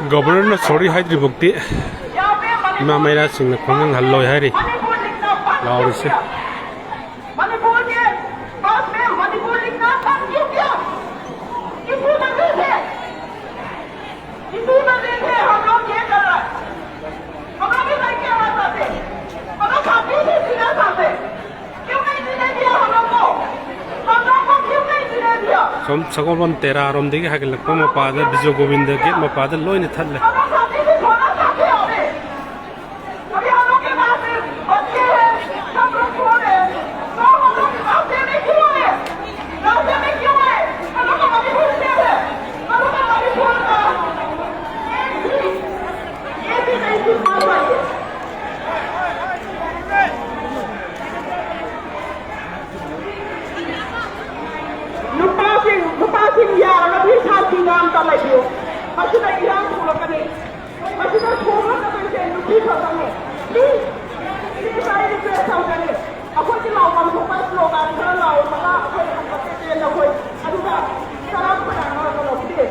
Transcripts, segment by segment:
Governor sorry hydri bukti ma mera sing na khongang halloi hari laurisi Manipur के पास में मणिपुर लिखना काम क्यों किया किसी बंदे से हम लोग ये कर रहा है हम लोग भी नहीं कहना चाहते हम लोग साथी से जीना चाहते क्यों नहीं जीने दिया हम लोग को क्यों नहीं जीने दिया som sagolban tera arom degi hagil lakpa ma pada bijo govinda ke ma pada loine thalle हम लोग साथी से सोना चाहते हैं अभी हम लोग के पास बच्चे हैं सब लोग सो रहे हैं रास्ते में क्यों है हम लोग को मणिपुर से है हम लोग को मणिपुर का ये भी नहीं सिर्फ मालूम है nupa sing yara naพี่ชายที่งานตะไลเดียวมาชิได้ยามถูกกันนี่มาชิได้ถูกกันเป็นเจนพี่เขาตั้งนี่ใช่ที่เป็นเท่ากันนี่เอาคนที่เราบางทุกไปโลกาเธอเรามาละคนทำกับเจนเราคนอันนี้ก็สารพัดเราเราพี่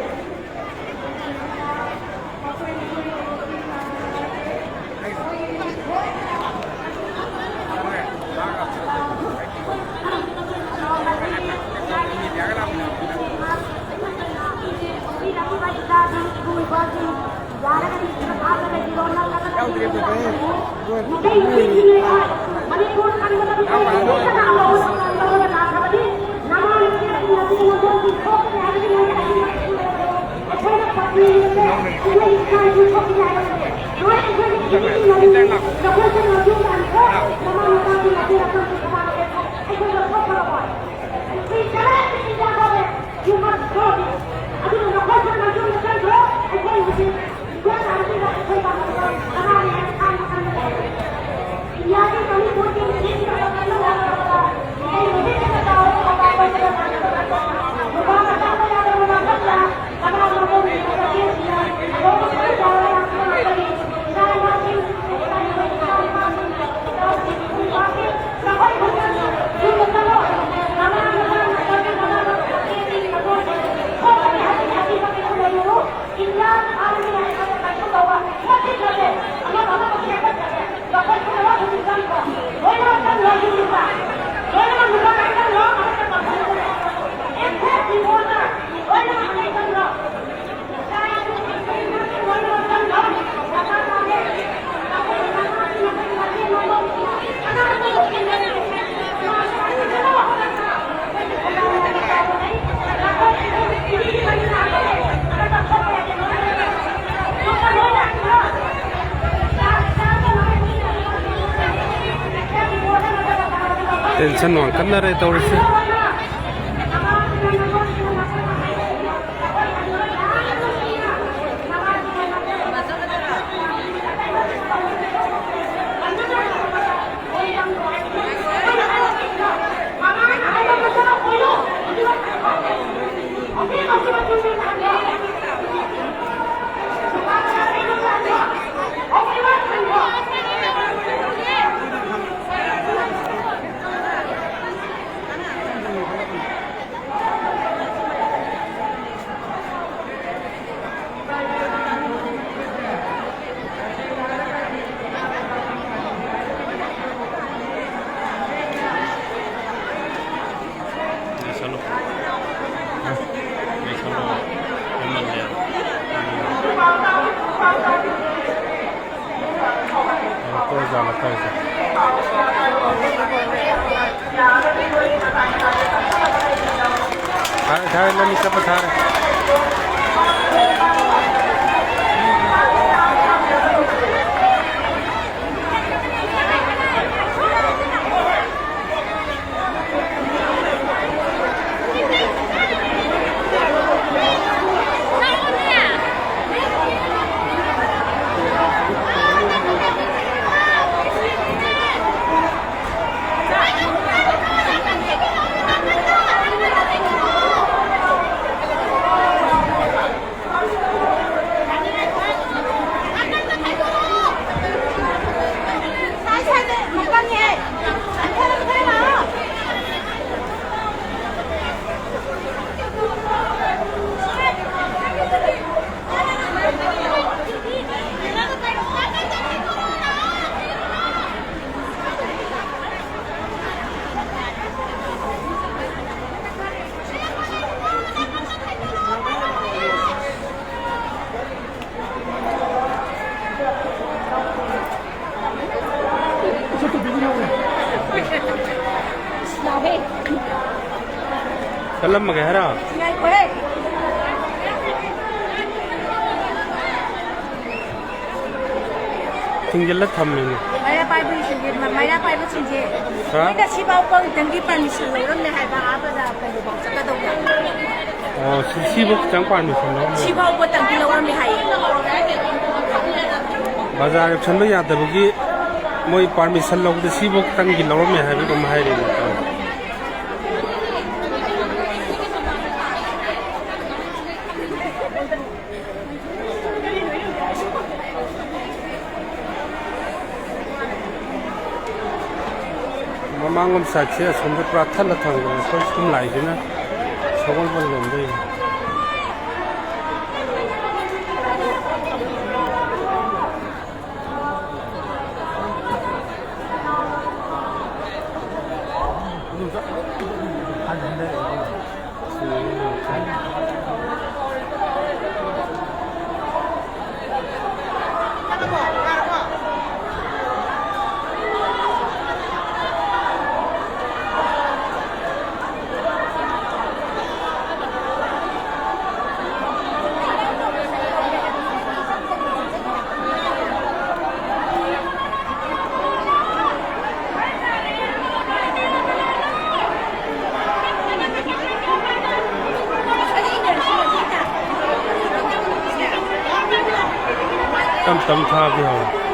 tension wang kan na re tawrisi Thare na misa pa thare ꯆꯠꯂꯝꯃꯒꯦ ꯍꯥꯏꯔꯣ ꯉꯥꯏꯈꯣꯍꯦ ꯊꯤꯡꯖꯤꯜꯂ ꯊꯝꯃꯤꯅꯦ ꯃꯩꯔꯥ ꯄꯥꯏꯕꯁꯤꯡꯁꯦ ꯃꯣꯏꯅ ꯁꯤꯐꯥꯎꯕ ꯈꯤꯇꯪꯒꯤ ꯄꯔꯃꯤꯁꯟ ꯂꯧꯔꯝꯃꯦ ꯍꯥꯏꯕ ꯑꯥꯕꯗ ꯀꯩꯅꯣꯐꯥꯎ ꯆꯠꯀꯗꯧꯕ ꯑꯣ 시복 장 permission ꯂꯧꯔꯝꯃꯦ 시바우버당기 लौरमे हायो 바자르 천도 야다부기 모이 permission लौबदे 시복 땅기 लौरमे 하비고 마하이리네 마망금 사치야 손도 프라탈라 타는 거 솔직히 라이드나 저걸 벌는데 तम था भी हो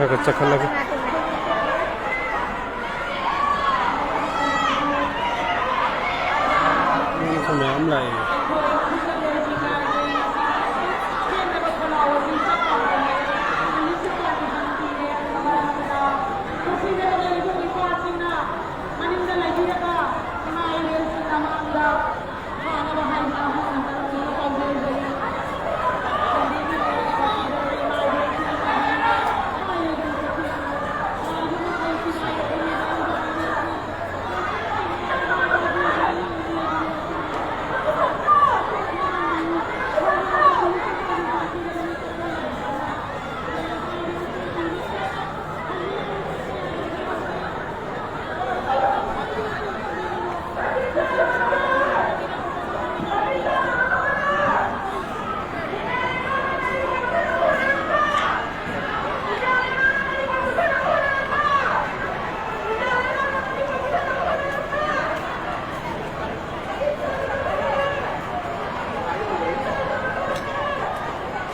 가짝하려고 không mẹ ấm lại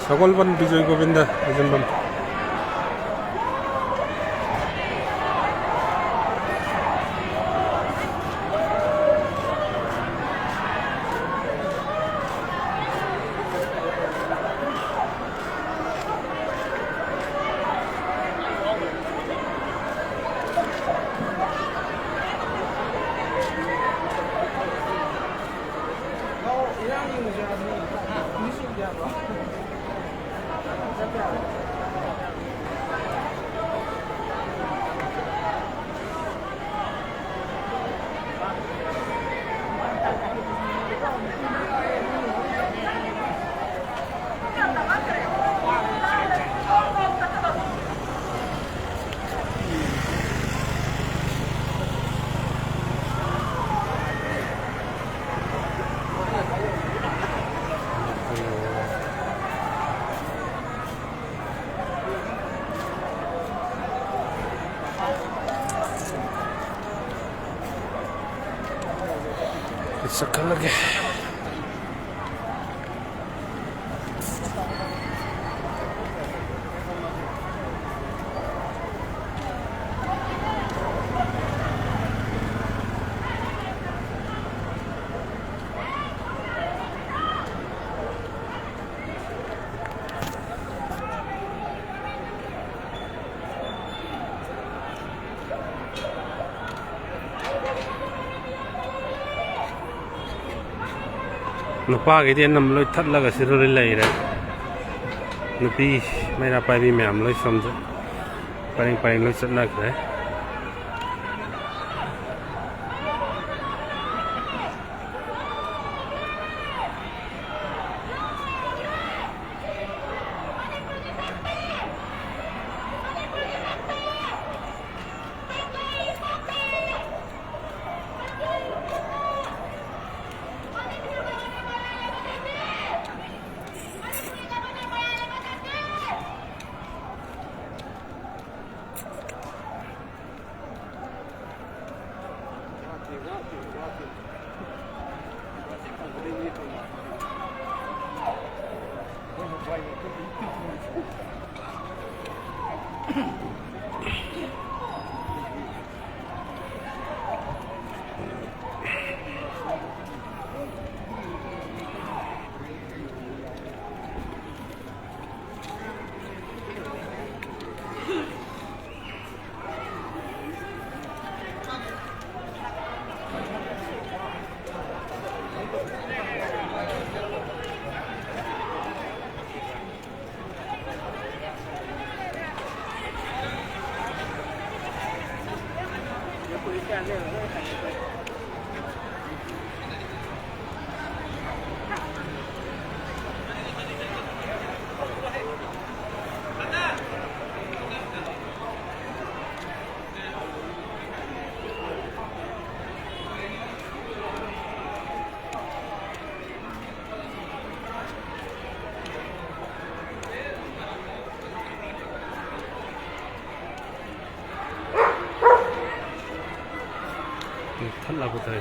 서골반 비조이 고빈다 아줌마 sekali lagi. Nupa cái tiền nằm lối thắt là cái siro lây đấy, nupi mấy là phải đi mèm lối xong rồi, phải lối sắt là cái đấy. Thật là một thời.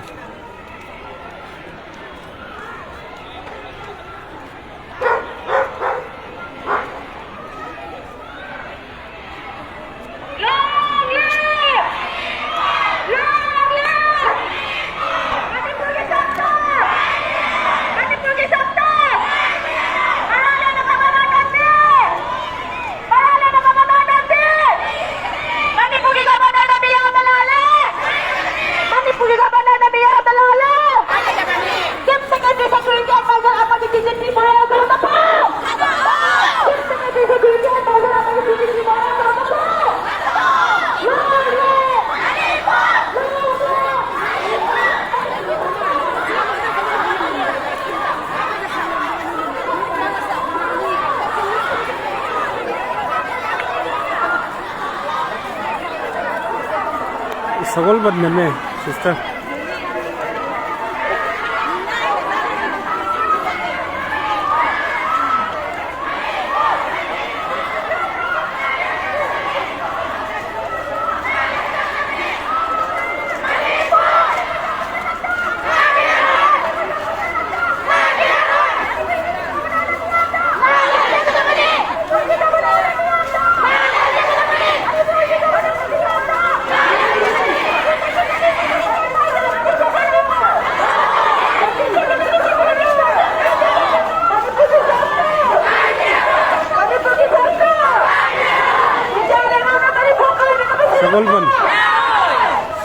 Sagol badne में sister.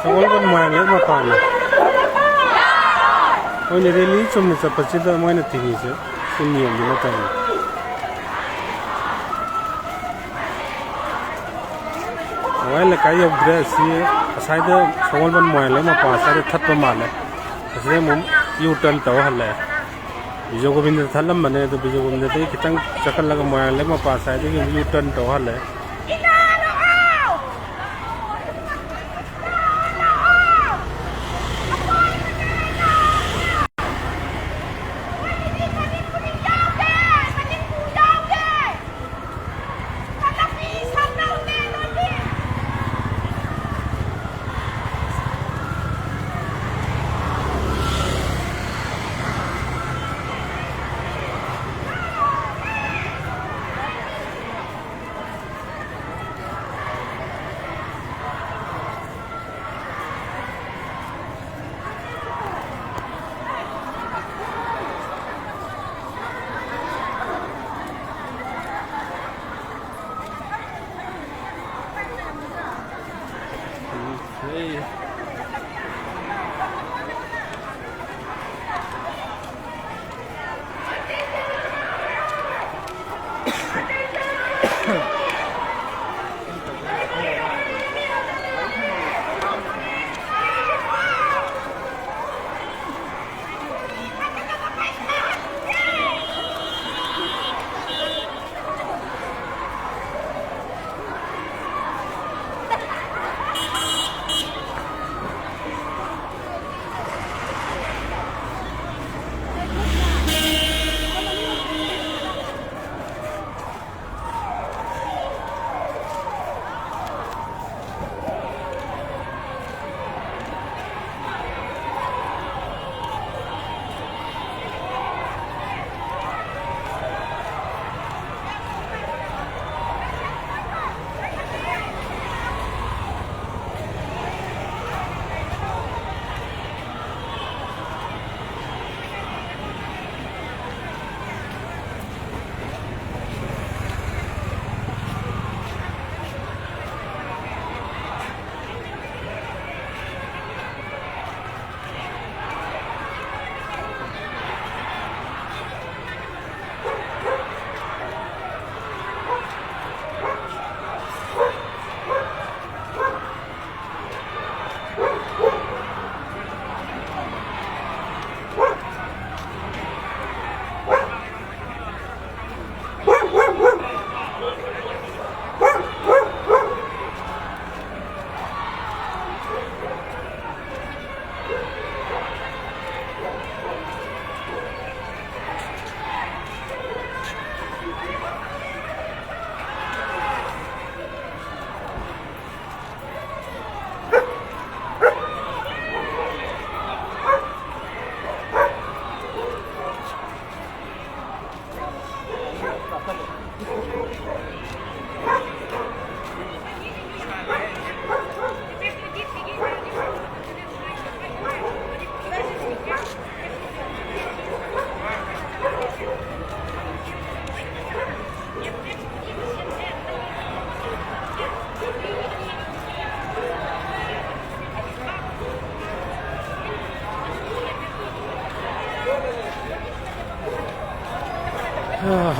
Sagol ban moyang lek makan. Oh ni reli cuma seperti itu moyang tinggi je, sunyi yang dimakan. Moyang lek kaya berasi, asal itu sagol ban moyang lek makan, asal itu thật pemana. Asal itu U-turn tahu hal le. Bijau Govinda thalam mana itu bijau Govinda tu kita cakap lagi moyang lek makan, asal itu U-turn tahu hal le.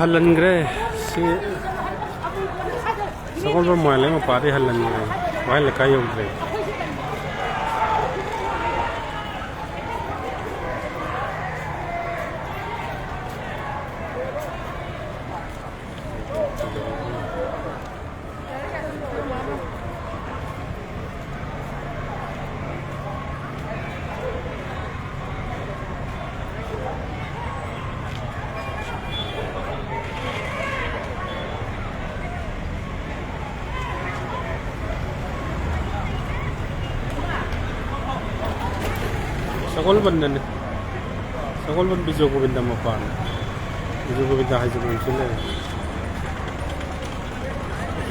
Halangre si sakol ba moile ma pare halangre moile kai ugre Sakol ban Bijo Govinda mapan Bijo Govinda hai jabun sile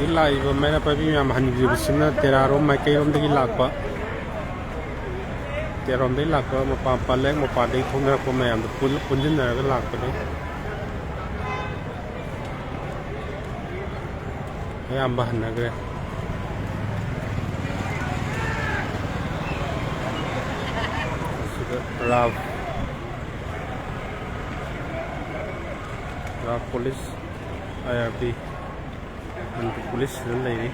ilai ba mera pa bi yam hanji bisna tera rom mai kai rom dagi lakpa terom dai lakpa ma pa palek ma pa dai thongra ko mayam pul punjin na ga lakpa dai yam ba hanagre Rav police IRP and police lady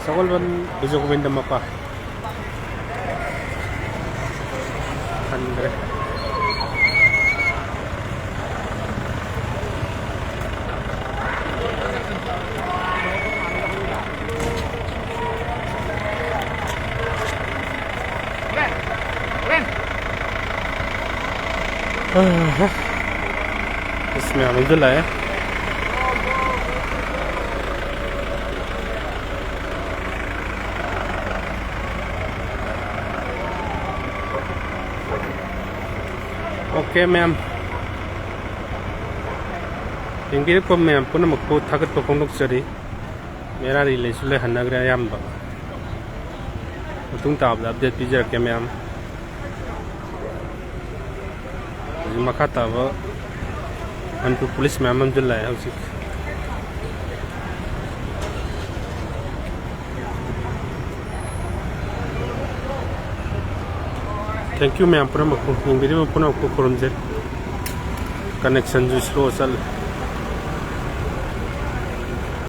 Sakol ban Bijo Govinda mapa Andre इसमें अमिजुल है Okay, ma'am. ꯌꯦꯡꯕꯤꯔꯛꯄ ꯃꯌꯥꯝ ꯄꯨꯝꯅꯃꯛꯄꯨ ꯊꯥꯒꯠꯄ ꯐꯣꯡꯗꯣꯛꯆꯔꯤ ꯃꯦꯔꯥ ꯔꯤꯂꯦꯁꯨ ꯂꯩꯍꯟꯅꯈ꯭ꯔꯦ ꯑꯌꯥꯝꯕ ꯃꯇꯨꯡ ꯇꯥꯕꯗ ꯑꯞꯗꯦꯠ ꯄꯤꯖꯔꯛꯀꯦ ꯃꯌꯥꯝ ꯍꯧꯖꯤꯛ ꯃꯈꯥ ꯇꯥꯕ ꯃꯅꯤꯄꯨꯔ ꯄꯨꯂꯤꯁ ꯃꯌꯥꯝ ꯑꯃꯁꯨ ꯂꯥꯛꯑꯦ ꯍꯧꯖꯤꯛ ꯊꯦꯡꯛ ꯌꯨ ꯃꯌꯥꯝ ꯄꯨꯝꯅꯃꯛꯄꯨ ꯌꯦꯡꯕꯤꯔꯤꯕ ꯄꯨꯝꯅꯃꯛꯄꯨ ꯈꯨꯔꯨꯝꯖꯩ ꯀꯅꯦꯛꯁꯟꯁꯨ ꯁ꯭ꯂꯣ ꯆꯠꯂꯦ